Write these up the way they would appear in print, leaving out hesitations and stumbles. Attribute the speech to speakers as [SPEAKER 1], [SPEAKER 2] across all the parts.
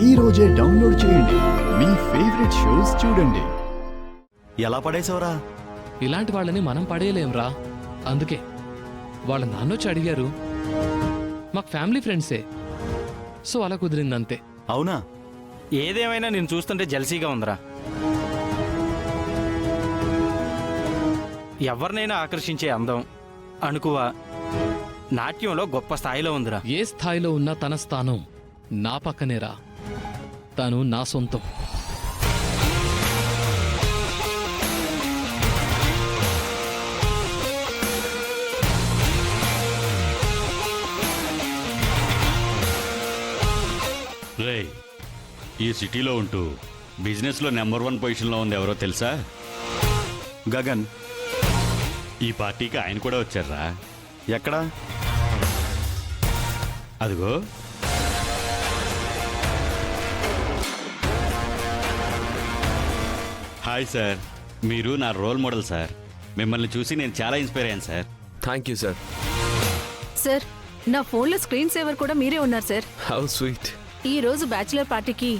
[SPEAKER 1] ఈ రోజే డౌన్లోడ్ చేయండి. మీ ఫేవరెట్ షోస్ చూడండి.
[SPEAKER 2] ఎలా పడేసావురా?
[SPEAKER 3] ఇలాంటి వాళ్ళని మనం పడేయలేంరా. అందుకే వాళ్ళ నాన్నొచ్చి అడిగారు. మాకు ఫ్యామిలీ ఫ్రెండ్సే, సో అలా కుదిరిందంతే.
[SPEAKER 2] అవునా?
[SPEAKER 4] ఏదేమైనా నేను చూస్తుంటే జెల్సీగా ఉందిరా. ఎవరినైనా ఆకర్షించే అందం, అణుకువ, నాట్యంలో గొప్ప స్థాయిలో ఉందిరా.
[SPEAKER 3] ఏ స్థాయిలో ఉన్నా తన స్థానం నా పక్కనేరా. తను నా సొంతం.
[SPEAKER 5] రే, ఈ సిటీలో ఉంటూ బిజినెస్లో నెంబర్ 1 పొజిషన్లో ఉంది ఎవరో తెలుసా?
[SPEAKER 2] గగన్.
[SPEAKER 5] ఈ పార్టీకి ఆయన కూడా వచ్చారా?
[SPEAKER 2] ఎక్కడా?
[SPEAKER 5] అదిగో. హాయ్ సార్, మీరు నా రోల్ మోడల్ సార్. మిమ్మల్ని చూసి నేను చాలా ఇన్స్పైర్ అయ్యాను sir.
[SPEAKER 6] Thank you sir.
[SPEAKER 7] Sir, నా ఫోన్లో స్క్రీన్ సేవర్ కూడా మీరే ఉన్నారు సార్.
[SPEAKER 6] How sweet.
[SPEAKER 7] ఈ రోజు బ్యాచిలర్ పార్టీకి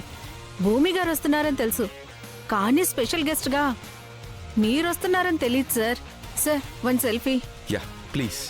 [SPEAKER 7] భూమి గారు వస్తున్నారని తెలుసు, కానీ స్పెషల్ గెస్ట్ గా మీరు వస్తున్నారని తెలియదు sir. Sir, 1 selfie.
[SPEAKER 6] Yeah please.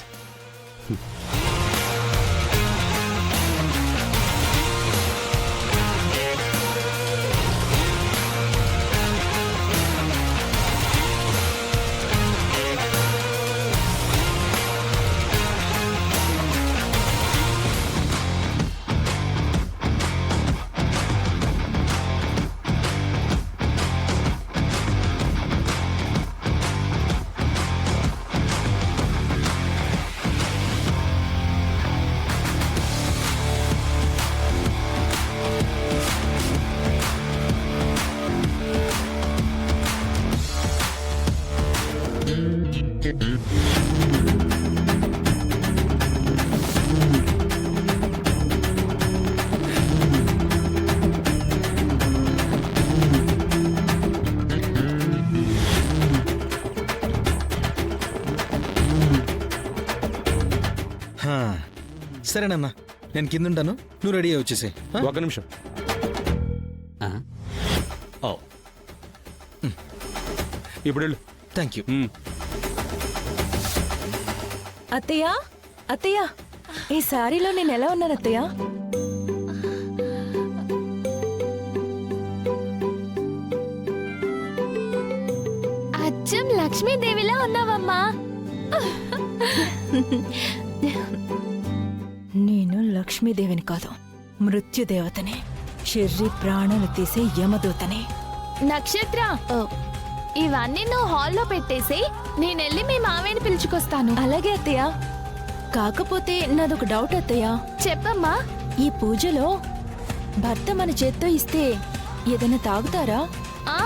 [SPEAKER 8] సరేనమ్మా, నేను కింద ఉంటాను, నువ్వు రెడీ అయ్యి వచ్చేసే.
[SPEAKER 6] ఒక నిమిషం.
[SPEAKER 5] ఓ,
[SPEAKER 6] ఇప్పుడు వెళ్ళు.
[SPEAKER 8] Thank you.
[SPEAKER 9] అత్తయ్య, అత్తయ్య, ఈ సారీలో నేను ఎలా ఉన్నాను అత్తయ్య?
[SPEAKER 10] అచ్చం లక్ష్మీదేవిలా ఉన్నావమ్మా.
[SPEAKER 9] నేను లక్ష్మీదేవిని కాదు, మృత్యుదేవతని, షర్రి ప్రాణాలు తీసే యమదూతని.
[SPEAKER 10] నక్షత్ర, ఇవన్నీ నువ్వు హాల్లో పెట్టేసి నేనెళ్ళి మీ మావయ్యని పిలుచుకొస్తాను.
[SPEAKER 9] అలాగే అత్తయ్య. కాకపోతే నాదొక డౌట్ అత్తయ్య.
[SPEAKER 10] చెప్పమ్మా.
[SPEAKER 9] ఈ పూజలో భర్త మన చేత్తో ఇస్తే ఏదైనా తాగుతారా?
[SPEAKER 10] ఆ,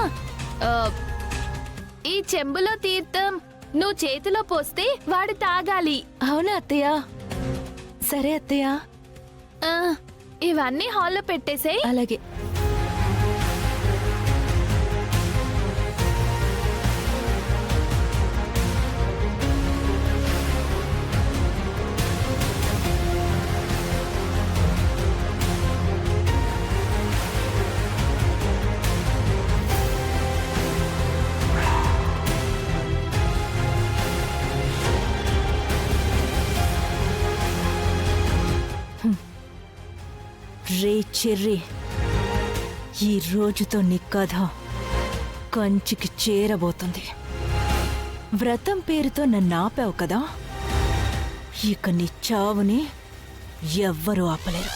[SPEAKER 10] ఈ చెంబులో తీర్థం నువ్వు చేతిలో పోస్తే వాడు తాగాలి.
[SPEAKER 9] అవునా అత్తయ్య? సరే అత్తయ్య.
[SPEAKER 10] ఆ, ఇవన్నీ హాల్లో పెట్టేసే.
[SPEAKER 9] అలాగే. రే చెర్రి, ఈ రోజుతో నీ కథ కంచికి చేరబోతుంది. వ్రతం పేరుతో నన్ను ఆపావు కదా, ఇక నీ చావుని ఎవ్వరూ ఆపలేరు.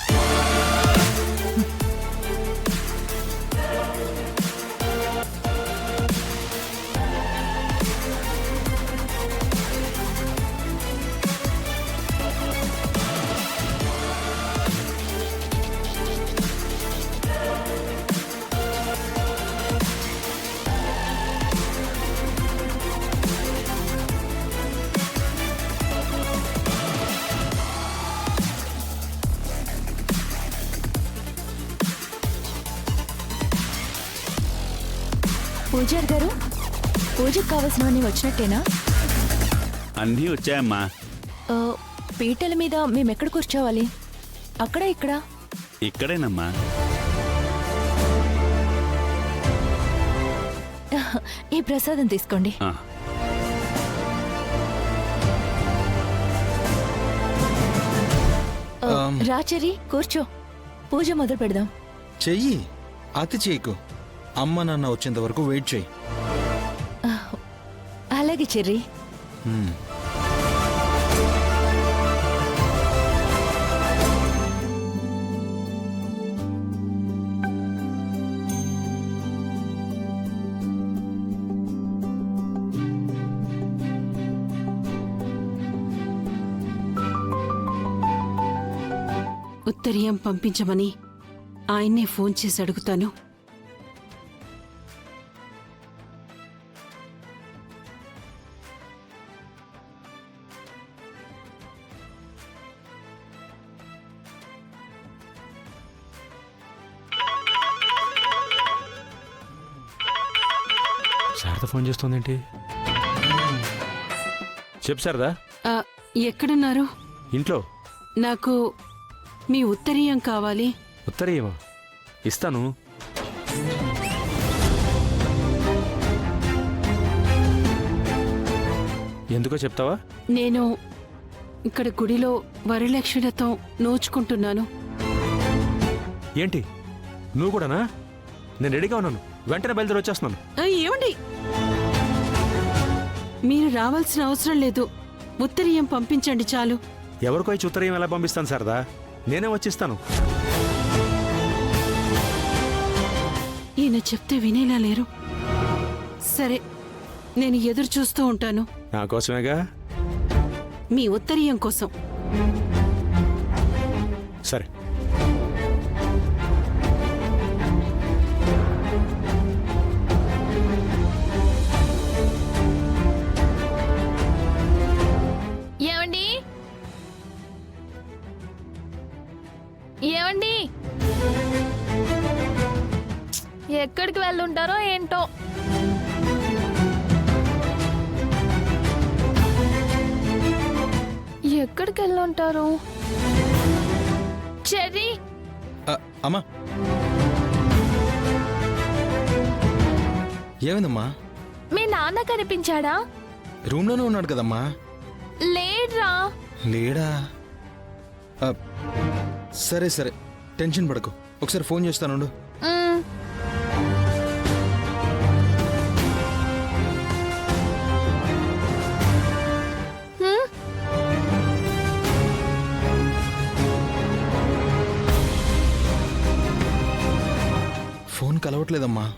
[SPEAKER 9] పూజారి గారు, పూజకు కావాల్సినవన్నీ వచ్చినట్టేనా?
[SPEAKER 5] అన్నీ వచ్చాయమ్మా.
[SPEAKER 9] పీటల మీద మేమెక్కడ కూర్చోవాలి? అక్కడ ఇక్కడ?
[SPEAKER 5] ఇక్కడేనమ్మా.
[SPEAKER 9] ఈ ప్రసాదం తీసుకోండి.
[SPEAKER 5] ఆ,
[SPEAKER 9] రాచరి కూర్చో, పూజ మొదలు పెడదాం.
[SPEAKER 8] చెయ్యి, అతి చేయకు. అమ్మ నాన్న వచ్చేంత వరకు వెయిట్ చెయ్యి.
[SPEAKER 9] అలాగే చెర్రీ.
[SPEAKER 8] హ్మ్.
[SPEAKER 11] ఉత్తరీయం పంపించమని ఆయన్నే ఫోన్ చేసి అడుగుతాను.
[SPEAKER 6] శారద ఫోన్ చేస్తుందేంటి? చెప్పు శారదా.
[SPEAKER 11] ఆ, ఎక్కడున్నారు?
[SPEAKER 6] ఇంట్లో.
[SPEAKER 11] నాకు మీ ఉత్తరీయం కావాలి.
[SPEAKER 6] ఉత్తరీయమా? ఇస్తాను. ఎందుకో చెప్తావా?
[SPEAKER 11] నేను ఇక్కడ గుడిలో వరలక్ష్మిలతో నోచుకుంటున్నాను.
[SPEAKER 6] ఏంటి, నువ్వు కూడానా? నేను రెడీగా ఉన్నాను, వెంటనే బయలుదేరి వచ్చేస్తున్నాను.
[SPEAKER 11] ఏమండి, మీరు రావాల్సిన అవసరం లేదు. ఉత్తరీయం పంపించండి చాలు.
[SPEAKER 6] ఎవరికో ఇచ్చి ఉత్తరీయం ఎలా పంపిస్తాను శారదా? నేనే వచ్చిస్తాను.
[SPEAKER 11] ఈయన చెప్తే వినేలా లేరు. సరే, నేను ఎదురు చూస్తూ ఉంటాను.
[SPEAKER 6] నా కోసమేగా.
[SPEAKER 11] మీ ఉత్తరీయం కోసం.
[SPEAKER 6] సరే.
[SPEAKER 10] ఏమండి ఏమండి ఎక్కడికి వెళ్ళుంటారో ఏంటో. ఎక్కడికి వెళ్ళుంటారు? చెర్రీ,
[SPEAKER 8] అమ్మా, ఏమైందమ్మా?
[SPEAKER 10] మీ నాన్న కనిపించాడా?
[SPEAKER 8] రూమ్లోనే ఉన్నాడు కదమ్మా.
[SPEAKER 10] లేడ్రా.
[SPEAKER 8] లేడా? ఆ, సరే సరే, టెన్షన్ పడకు. ఒకసారి ఫోన్ చేస్తానుండు.
[SPEAKER 10] మ్, హ్మ్?
[SPEAKER 8] ఫోన్ కలవట్లేదమ్మా.